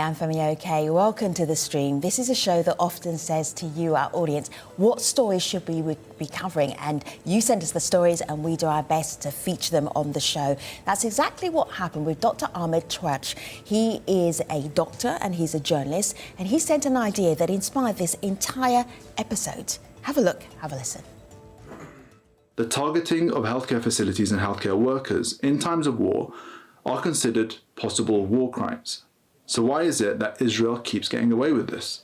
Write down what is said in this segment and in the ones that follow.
Anthony. Okay, welcome to The Stream. This is a show that often says to you, our audience, what stories should we be covering? And you send us the stories and we do our best to feature them on the show. That's exactly what happened with Dr. Ahmed Twach. He is a doctor and he's a journalist, and he sent an idea that inspired this entire episode. Have a look, have a listen. The targeting of healthcare facilities and healthcare workers in times of war are considered possible war crimes. So why is it that Israel keeps getting away with this?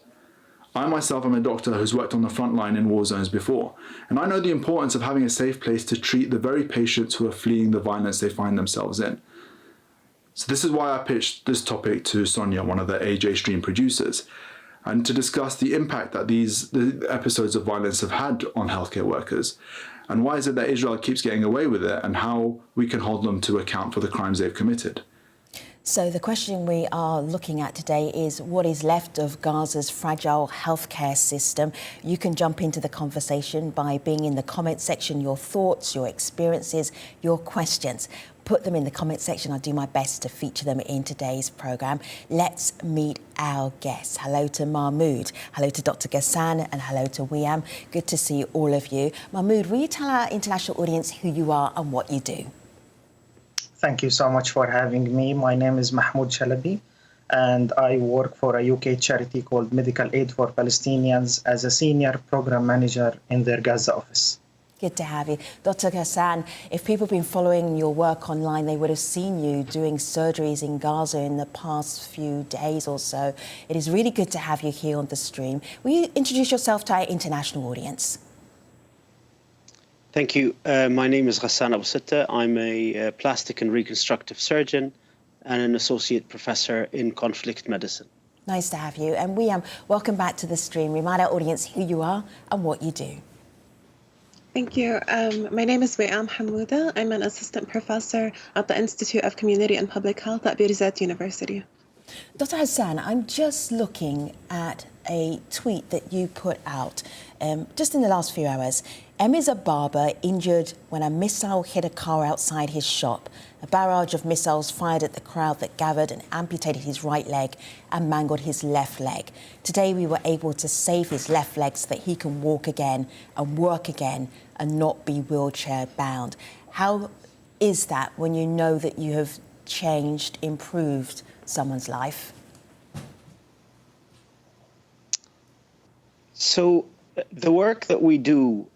I myself am a doctor who's worked on the front line in war zones before, and I know the importance of having a safe place to treat the very patients who are fleeing the violence they find themselves in. So this is why I pitched this topic to Sonia, one of the ajstream producers, and to discuss the impact that the episodes of violence have had on healthcare workers, and why is it that Israel keeps getting away with it, and how we can hold them to account for the crimes they've committed. So the question we are looking at today is what is left of Gaza's fragile healthcare system. You can jump into the conversation by being in the comment section, your thoughts, your experiences, your questions. Put them in the comment section. I'll do my best to feature them in today's programme. Let's meet our guests. Hello to Mahmoud, hello to Dr. Ghassan, and hello to Wiam. Good to see all of you. Mahmoud, will you tell our international audience who you are and what you do? Thank you so much for having me. My name is Mahmoud Shalabi, and I work for a UK charity called Medical Aid for Palestinians as a senior program manager in their Gaza office. Good to have you. Dr. Ghassan, if people have been following your work online, they would have seen you doing surgeries in Gaza in the past few days or so. It is really good to have you here on The Stream. Will you introduce yourself to our international audience? Thank you. My name is Ghassan Abu Sitta. I'm a plastic and reconstructive surgeon and an associate professor in conflict medicine. Nice to have you. And Wiam, welcome back to The Stream. Remind our audience who you are and what you do. Thank you. My name is Wiam Hamouda. I'm an assistant professor at the Institute of Community and Public Health at Birzeit University. Dr. Ghassan, I'm just looking at a tweet that you put out just in the last few hours. M is a barber injured when a missile hit a car outside his shop. A barrage of missiles fired at the crowd that gathered and amputated his right leg and mangled his left leg. Today we were able to save his left leg so that he can walk again and work again and not be wheelchair bound. How is that when you know that you have changed, improved someone's life? So the work that we do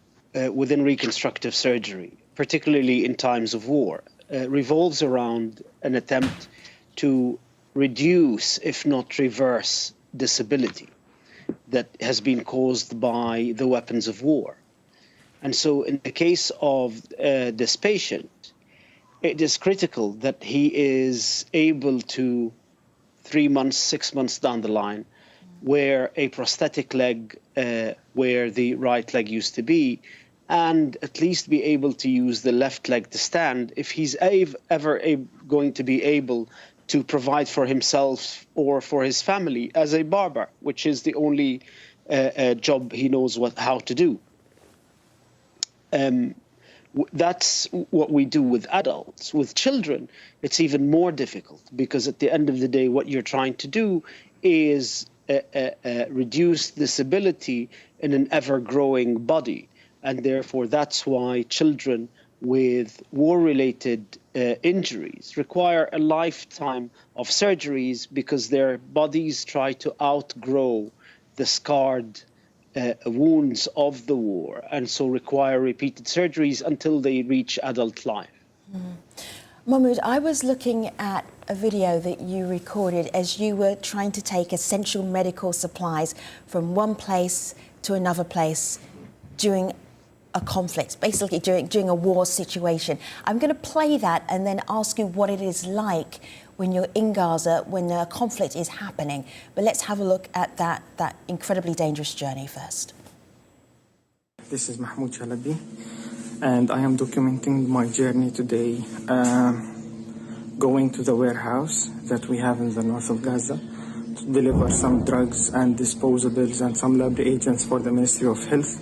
within reconstructive surgery, particularly in times of war, revolves around an attempt to reduce, if not reverse, disability that has been caused by the weapons of war. And so in the case of this patient, it is critical that he is able to, 3 months, 6 months down the line, wear a prosthetic leg where the right leg used to be, and at least be able to use the left leg to stand if he's ever going to be able to provide for himself or for his family as a barber, which is the only job he knows how to do. That's what we do with adults. With children, it's even more difficult because at the end of the day, what you're trying to do is reduce disability in an ever-growing body. And therefore, that's why children with war-related injuries require a lifetime of surgeries, because their bodies try to outgrow the scarred wounds of the war, and so require repeated surgeries until they reach adult life. Mahmoud, I was looking at a video that you recorded as you were trying to take essential medical supplies from one place to another place during a conflict, basically during a war situation. I'm going to play that and then ask you what it is like when you're in Gaza, when a conflict is happening. But let's have a look at that incredibly dangerous journey first. This is Mahmoud Shalabi, and I am documenting my journey today, going to the warehouse that we have in the north of Gaza to deliver some drugs and disposables and some lab reagents for the Ministry of Health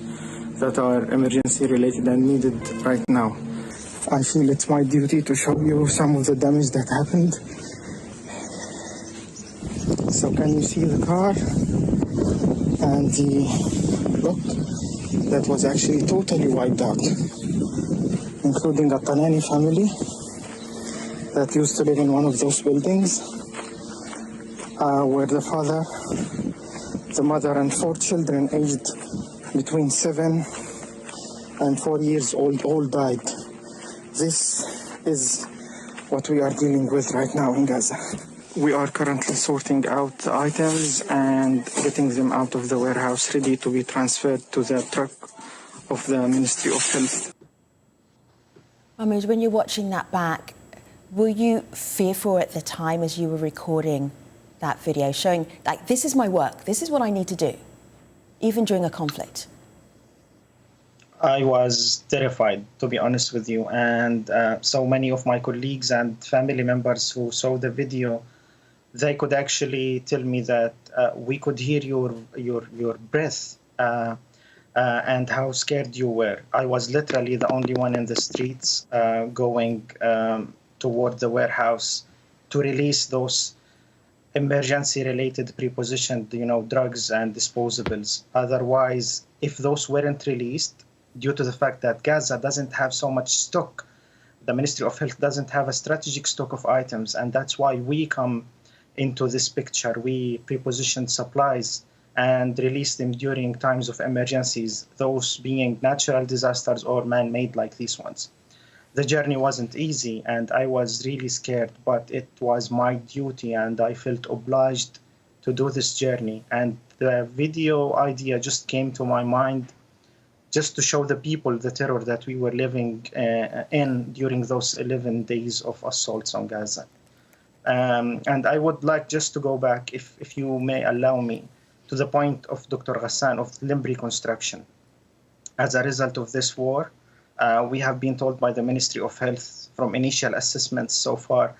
that are emergency related and needed right now. I feel it's my duty to show you some of the damage that happened. So can you see the car? And look, that was actually totally wiped out, including a Qatari family that used to live in one of those buildings, where the father, the mother, and 4 children aged between 7 and 4 years old all died. This is what we are dealing with right now in Gaza. We are currently sorting out the items and getting them out of the warehouse, ready to be transferred to the truck of the Ministry of Health. Ahmed, when you're watching that back, were you fearful at the time as you were recording that video, showing, like, this is my work, this is what I need to do, even during a conflict? I was terrified, to be honest with you, and so many of my colleagues and family members who saw the video, they could actually tell me that we could hear your breath and how scared you were. I was literally the only one in the streets going toward the warehouse to release those emergency-related prepositioned, drugs and disposables. Otherwise, if those weren't released, due to the fact that Gaza doesn't have so much stock, the Ministry of Health doesn't have a strategic stock of items, and that's why we come into this picture. We prepositioned supplies and release them during times of emergencies, those being natural disasters or man-made like these ones. The journey wasn't easy, and I was really scared, but it was my duty, and I felt obliged to do this journey. And the video idea just came to my mind just to show the people the terror that we were living in during those 11 days of assaults on Gaza. And I would like just to go back, if you may allow me, to the point of Dr. Ghassan of limb reconstruction. As a result of this war, we have been told by the Ministry of Health from initial assessments so far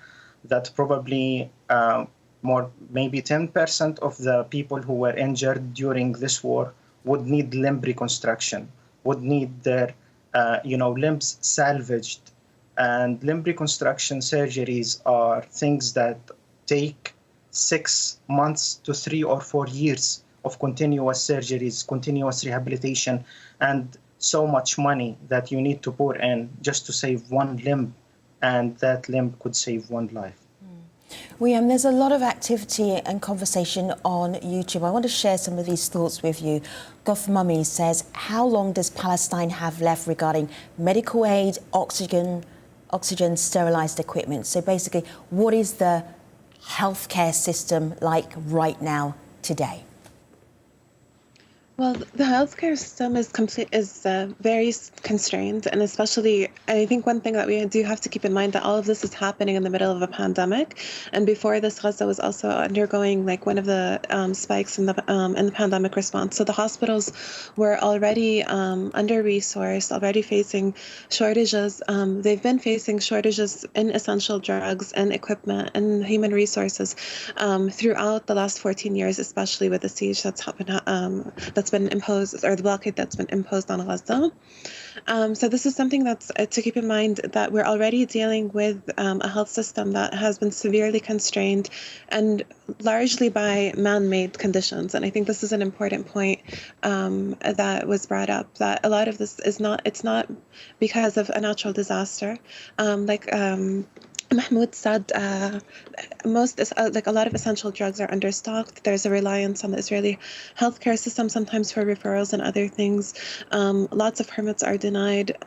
that probably maybe 10% of the people who were injured during this war would need limb reconstruction, would need their limbs salvaged. And limb reconstruction surgeries are things that take 6 months to 3 or 4 years of continuous surgeries, continuous rehabilitation, and so much money that you need to pour in just to save one limb, and that limb could save one life. William, there's a lot of activity and conversation on YouTube. I want to share some of these thoughts with you. Goth Mummy says, how long does Palestine have left regarding medical aid, oxygen, sterilised equipment? So basically, what is the healthcare system like right now, today? Well, the healthcare system is very constrained, and especially, I think one thing that we do have to keep in mind that all of this is happening in the middle of a pandemic, and before this, Gaza was also undergoing like one of the spikes in the pandemic response. So the hospitals were already under-resourced, already facing shortages. They've been facing shortages in essential drugs and equipment and human resources throughout the last 14 years, especially with the siege that's been imposed, or the blockade that's been imposed on Gaza. So this is something that's to keep in mind, that we're already dealing with a health system that has been severely constrained and largely by man-made conditions. And I think this is an important point that was brought up, that a lot of this it's not because of a natural disaster. Mahmoud said a lot of essential drugs are understocked. There's a reliance on the Israeli healthcare system, sometimes for referrals and other things. Lots of permits are denied.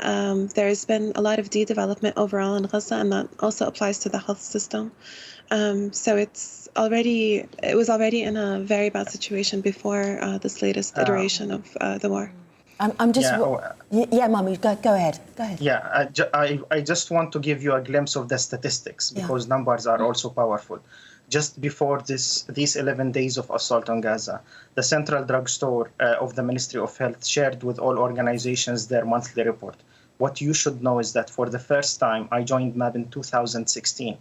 There's been a lot of de-development overall in Gaza, and that also applies to the health system. So it was already in a very bad situation before this latest iteration of the war. Mummy, go ahead. Yeah, I just want to give you a glimpse of the statistics, because numbers are also powerful. Just before these 11 days of assault on Gaza, the Central Drug Store of the Ministry of Health shared with all organizations their monthly report. What you should know is that for the first time, I joined MAB in 2016,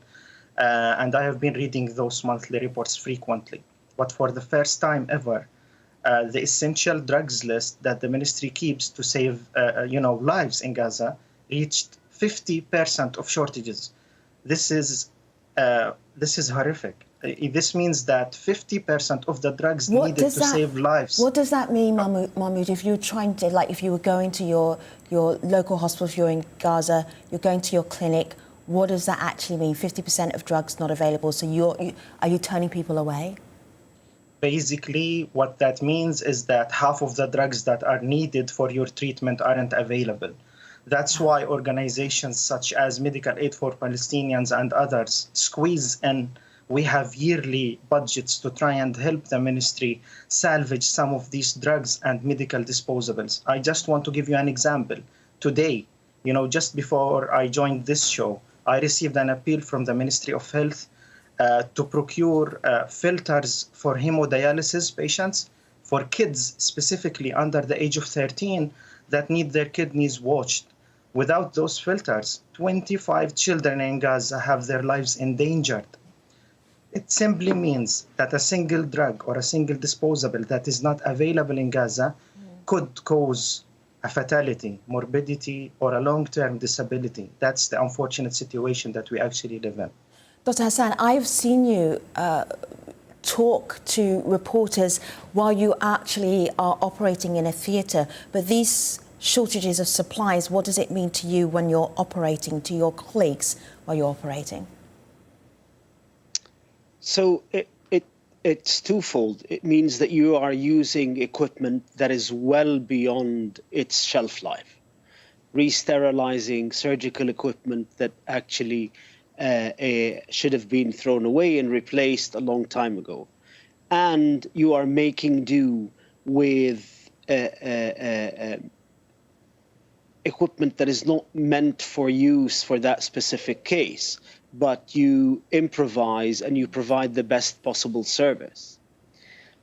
and I have been reading those monthly reports frequently. But for the first time ever, the essential drugs list that the ministry keeps to save, lives in Gaza reached 50% of shortages. This is horrific. This means that 50% of the drugs needed to save lives. What does that mean, Mahmoud? If you're trying to, like, if you were going to your local hospital, if you're in Gaza, you're going to your clinic, what does that actually mean? 50% of drugs not available. So are you turning people away? Basically, what that means is that half of the drugs that are needed for your treatment aren't available. That's why organizations such as Medical Aid for Palestinians and others squeeze in. We have yearly budgets to try and help the ministry salvage some of these drugs and medical disposables. I just want to give you an example. Today, just before I joined this show, I received an appeal from the Ministry of Health to procure filters for hemodialysis patients, for kids specifically under the age of 13 that need their kidneys watched. Without those filters, 25 children in Gaza have their lives endangered. It simply means that a single drug or a single disposable that is not available in Gaza could cause a fatality, morbidity, or a long-term disability. That's the unfortunate situation that we actually live in. Dr. Hassan, I've seen you talk to reporters while you actually are operating in a theatre, but these shortages of supplies, what does it mean to you when you're operating, to your colleagues while you're operating? So it's twofold. It means that you are using equipment that is well beyond its shelf life, re-sterilizing surgical equipment that actually should have been thrown away and replaced a long time ago. And you are making do with equipment that is not meant for use for that specific case, but you improvise and you provide the best possible service.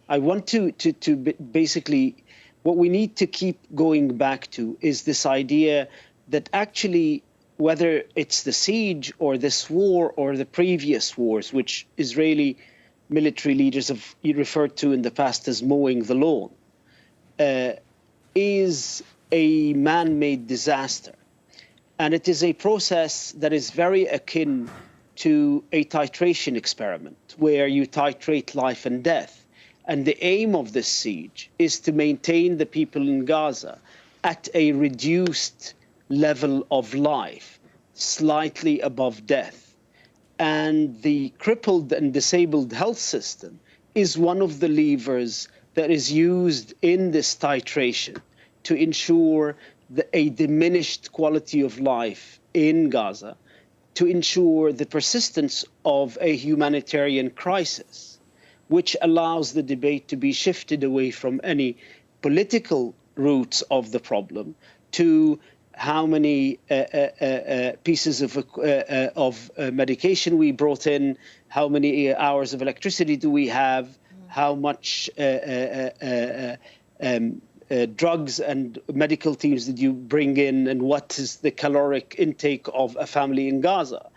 I want to basically, what we need to keep going back to is this idea that actually, whether it's the siege or this war or the previous wars, which Israeli military leaders have referred to in the past as mowing the lawn, is a man-made disaster. And it is a process that is very akin to a titration experiment, where you titrate life and death. And the aim of this siege is to maintain the people in Gaza at a reduced level of life, slightly above death. And the crippled and disabled health system is one of the levers that is used in this titration to ensure a diminished quality of life in Gaza, to ensure the persistence of a humanitarian crisis, which allows the debate to be shifted away from any political roots of the problem to how many pieces of medication we brought in, how many hours of electricity do we have, how much drugs and medical teams did you bring in, and what is the caloric intake of a family in Gaza,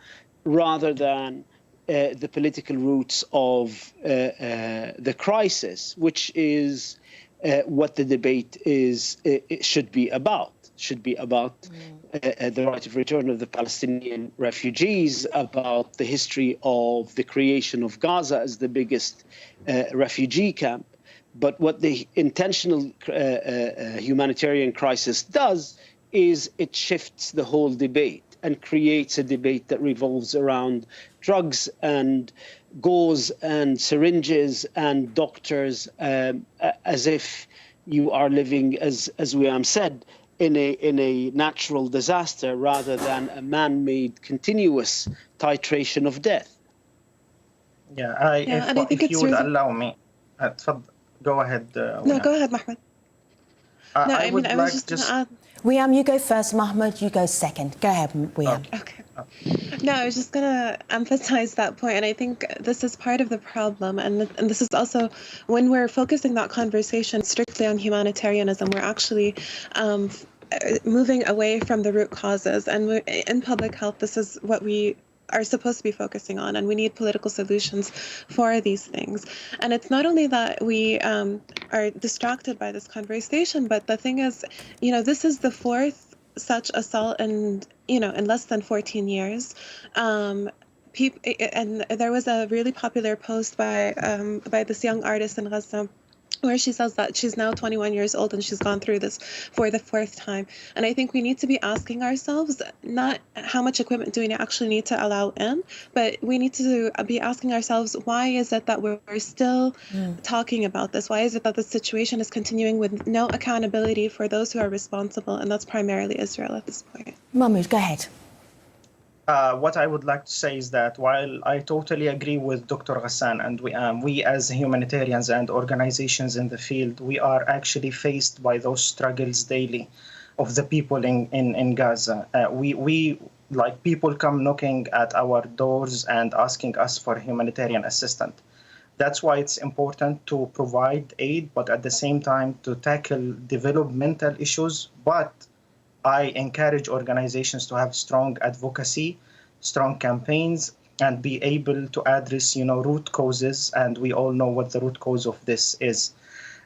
rather than the political roots of the crisis, which is what the debate should be about. Should be about the right of return of the Palestinian refugees, about the history of the creation of Gaza as the biggest refugee camp. But what the intentional humanitarian crisis does is it shifts the whole debate and creates a debate that revolves around drugs and gauze and syringes and doctors, as if you are living, as Wiam said, in a natural disaster rather than a man-made continuous titration of death. If you would allow me, go ahead. No, go ahead, Mahmoud. I was just going to add. Wiam, you go first. Mahmoud, you go second. Go ahead, Wiam. Okay. No, I was just going to emphasize that point, and I think this is part of the problem, and this is also when we're focusing that conversation strictly on humanitarianism, we're actually moving away from the root causes, and in public health, this is what we are supposed to be focusing on, and we need political solutions for these things. And it's not only that we are distracted by this conversation, but the thing is, this is the fourth such assault in less than 14 years. and there was a really popular post by this young artist in Gaza, where she says that she's now 21 years old and she's gone through this for the 4th time. And I think we need to be asking ourselves not how much equipment do we actually need to allow in, but we need to be asking ourselves, why is it that we're still talking about this? Why is it that the situation is continuing with no accountability for those who are responsible? And that's primarily Israel at this point. Mahmoud, go ahead. What I would like to say is that while I totally agree with Dr. Ghassan, and we as humanitarians and organizations in the field, we are actually faced by those struggles daily of the people in Gaza. We like people come knocking at our doors and asking us for humanitarian assistance. That's why it's important to provide aid, but at the same time to tackle developmental issues. But I encourage organizations to have strong advocacy, strong campaigns, and be able to address, root causes. And we all know what the root cause of this is.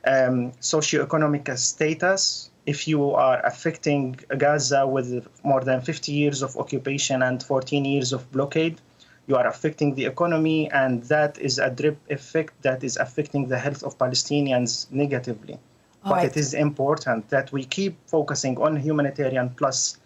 Socioeconomic status. If you are affecting Gaza with more than 50 years of occupation and 14 years of blockade, you are affecting the economy, and that is a drip effect that is affecting the health of Palestinians negatively. But it is important that we keep focusing on humanitarian plus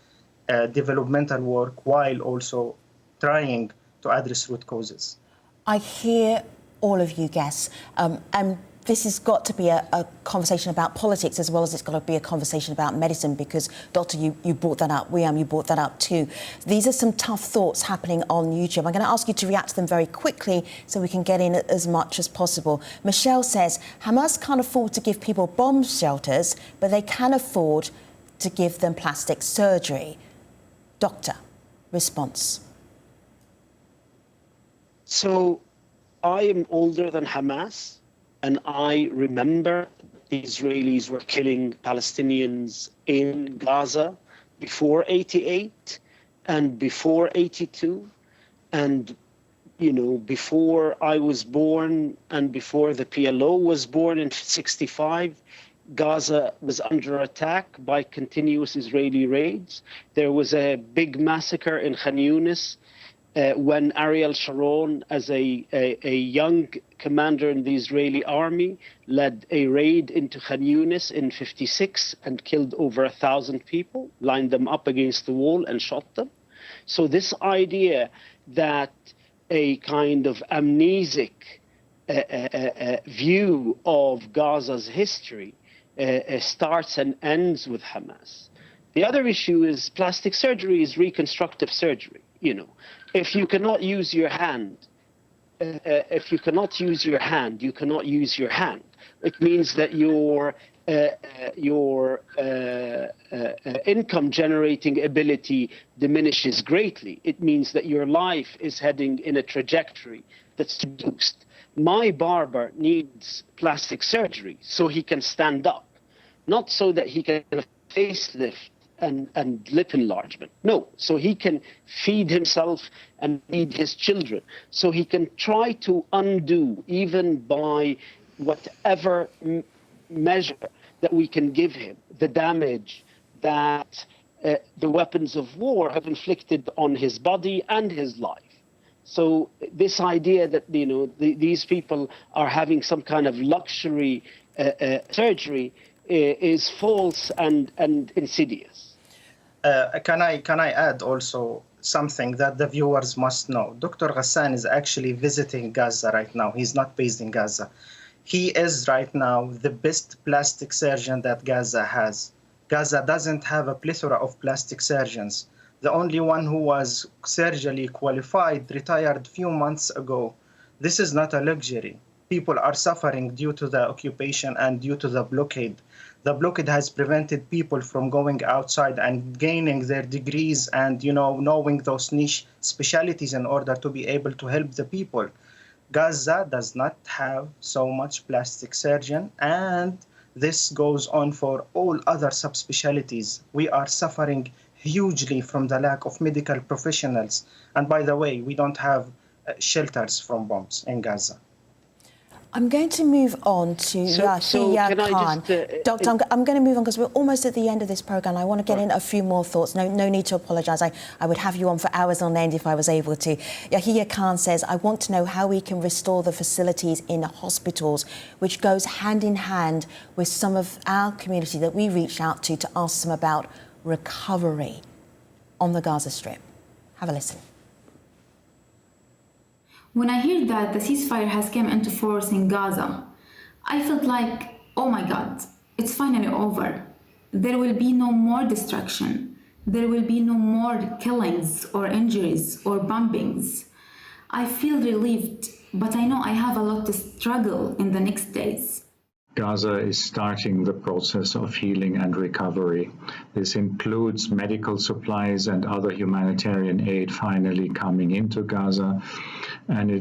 developmental work while also trying to address root causes. I hear all of you guests, and this has got to be a conversation about politics as well as it's got to be a conversation about medicine, because, Doctor, you brought that up, you brought that up too. These are some tough thoughts happening on YouTube. I'm going to ask you to react to them very quickly so we can get in as much as possible. Michelle says, Hamas can't afford to give people bomb shelters, but they can afford to give them plastic surgery. Doctor, response. So I am older than Hamas. And I remember the Israelis were killing Palestinians in Gaza before 88 and before 82. And, before I was born and before the PLO was born in 65, Gaza was under attack by continuous Israeli raids. There was a big massacre in Khan Yunis when Ariel Sharon, as a young commander in the Israeli army, led a raid into Khan Yunis in 56 and killed over 1,000 people, lined them up against the wall and shot them. So this idea that a kind of amnesic view of Gaza's history starts and ends with Hamas. The other issue is plastic surgery is reconstructive surgery. If you cannot use your hand, you cannot use your hand. It means that your income generating ability diminishes greatly. It means that your life is heading in a trajectory that's reduced. My barber needs plastic surgery so he can stand up, not so that he can facelift and lip enlargement. No, so he can feed himself and feed his children. So he can try to undo, even by whatever measure that we can give him, the damage that the weapons of war have inflicted on his body and his life. So this idea that these people are having some kind of luxury surgery is false and insidious. Can I add also something that the viewers must know? Dr. Ghassan is actually visiting Gaza right now. He's not based in Gaza. He is right now the best plastic surgeon that Gaza has. Gaza doesn't have a plethora of plastic surgeons. The only one who was surgically qualified retired a few months ago. This is not a luxury. People are suffering due to the occupation and due to the blockade. The blockade has prevented people from going outside and gaining their degrees and, knowing those niche specialties in order to be able to help the people. Gaza does not have so much plastic surgeon, and this goes on for all other subspecialties. We are suffering hugely from the lack of medical professionals. And by the way, we don't have shelters from bombs in Gaza. I'm going to move on to Yahya Khan. Doctor, I'm going to move on because we're almost at the end of this programme. I want to get in a few more thoughts. No need to apologise. I would have you on for hours on end if I was able to. Yahya Khan says, I want to know how we can restore the facilities in hospitals, which goes hand in hand with some of our community that we reach out to ask them about recovery on the Gaza Strip. Have a listen. When I heard that the ceasefire has come into force in Gaza, I felt like, oh my God, it's finally over. There will be no more destruction. There will be no more killings or injuries or bombings. I feel relieved, but I know I have a lot to struggle in the next days. Gaza is starting the process of healing and recovery. This includes medical supplies and other humanitarian aid finally coming into Gaza. And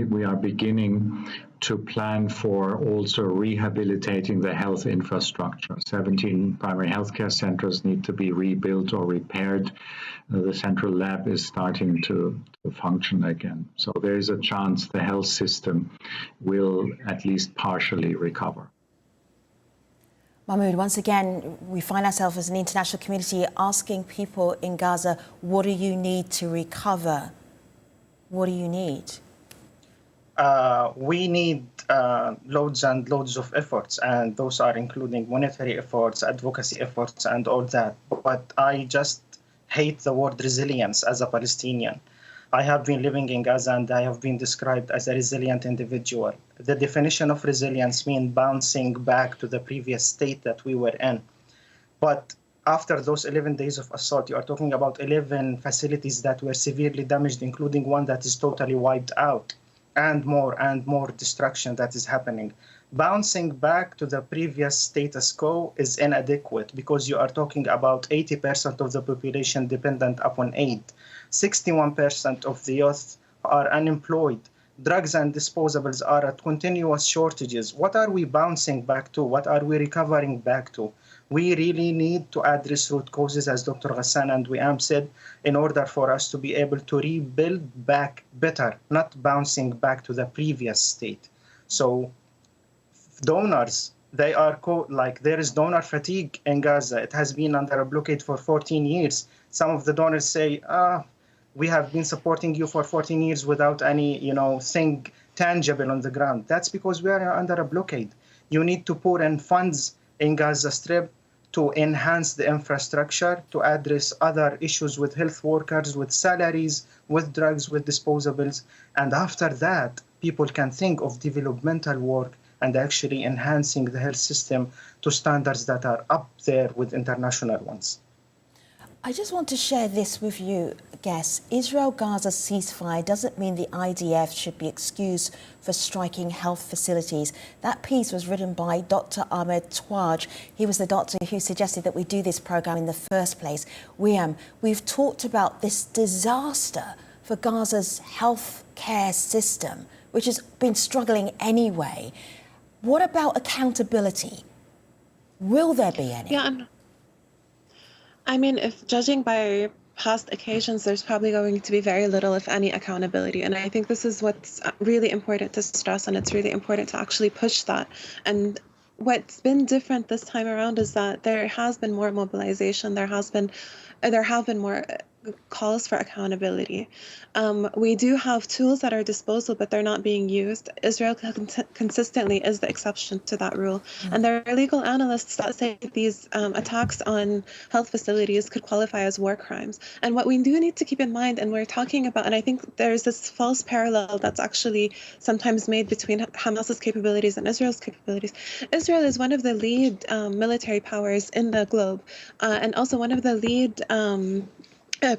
we are beginning to plan for also rehabilitating the health infrastructure. 17 primary healthcare centers need to be rebuilt or repaired. The central lab is starting to function again. So there is a chance the health system will at least partially recover. Mahmoud, once again, we find ourselves as an international community asking people in Gaza, what do you need to recover? What do you need? We need loads and loads of efforts, and those are including monetary efforts, advocacy efforts, and all that. But I just hate the word resilience as a Palestinian. I have been living in Gaza and I have been described as a resilient individual. The definition of resilience means bouncing back to the previous state that we were in. But after those 11 days of assault, you are talking about 11 facilities that were severely damaged, including one that is totally wiped out, and more destruction that is happening. Bouncing back to the previous status quo is inadequate because you are talking about 80% of the population dependent upon aid. 61% of the youth are unemployed. Drugs and disposables are at continuous shortages. What are we bouncing back to? What are we recovering back to? We really need to address root causes, as Dr. Ghassan and Wiam said, in order for us to be able to rebuild back better, not bouncing back to the previous state. So donors, they are there is donor fatigue in Gaza. It has been under a blockade for 14 years. Some of the donors say, we have been supporting you for 14 years without any, thing tangible on the ground. That's because we are under a blockade. You need to pour in funds in Gaza Strip to enhance the infrastructure, to address other issues with health workers, with salaries, with drugs, with disposables. And after that, people can think of developmental work and actually enhancing the health system to standards that are up there with international ones. I just want to share this with you, guests. Israel-Gaza ceasefire doesn't mean the IDF should be excused for striking health facilities. That piece was written by Dr. Ahmed Twaj. He was the doctor who suggested that we do this programme in the first place. We've talked about this disaster for Gaza's health care system, which has been struggling anyway. What about accountability? Will there be any? Yeah, I mean, if judging by past occasions, there's probably going to be very little, if any, accountability. And I think this is what's really important to stress, and it's really important to actually push that. And what's been different this time around is that there has been more mobilization. There have been more calls for accountability. We do have tools at our disposal, but they're not being used. Israel consistently is the exception to that rule. And there are legal analysts that say these attacks on health facilities could qualify as war crimes. And what we do need to keep in mind, and we're talking about, and I think there's this false parallel that's actually sometimes made between Hamas's capabilities and Israel's capabilities. Israel is one of the lead military powers in the globe, and also one of the lead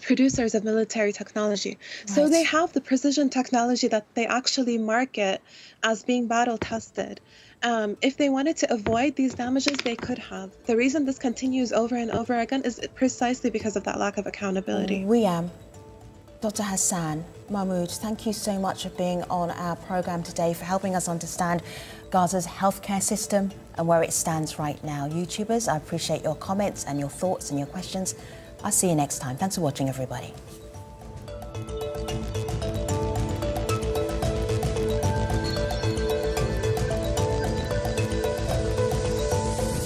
producers of military technology. Right. So they have the precision technology that they actually market as being battle tested. If they wanted to avoid these damages, they could have. The reason this continues over and over again is precisely because of that lack of accountability. Dr. Hassan, Mahmoud, thank you so much for being on our programme today, for helping us understand Gaza's healthcare system and where it stands right now. YouTubers, I appreciate your comments and your thoughts and your questions. I'll see you next time. Thanks for watching, everybody.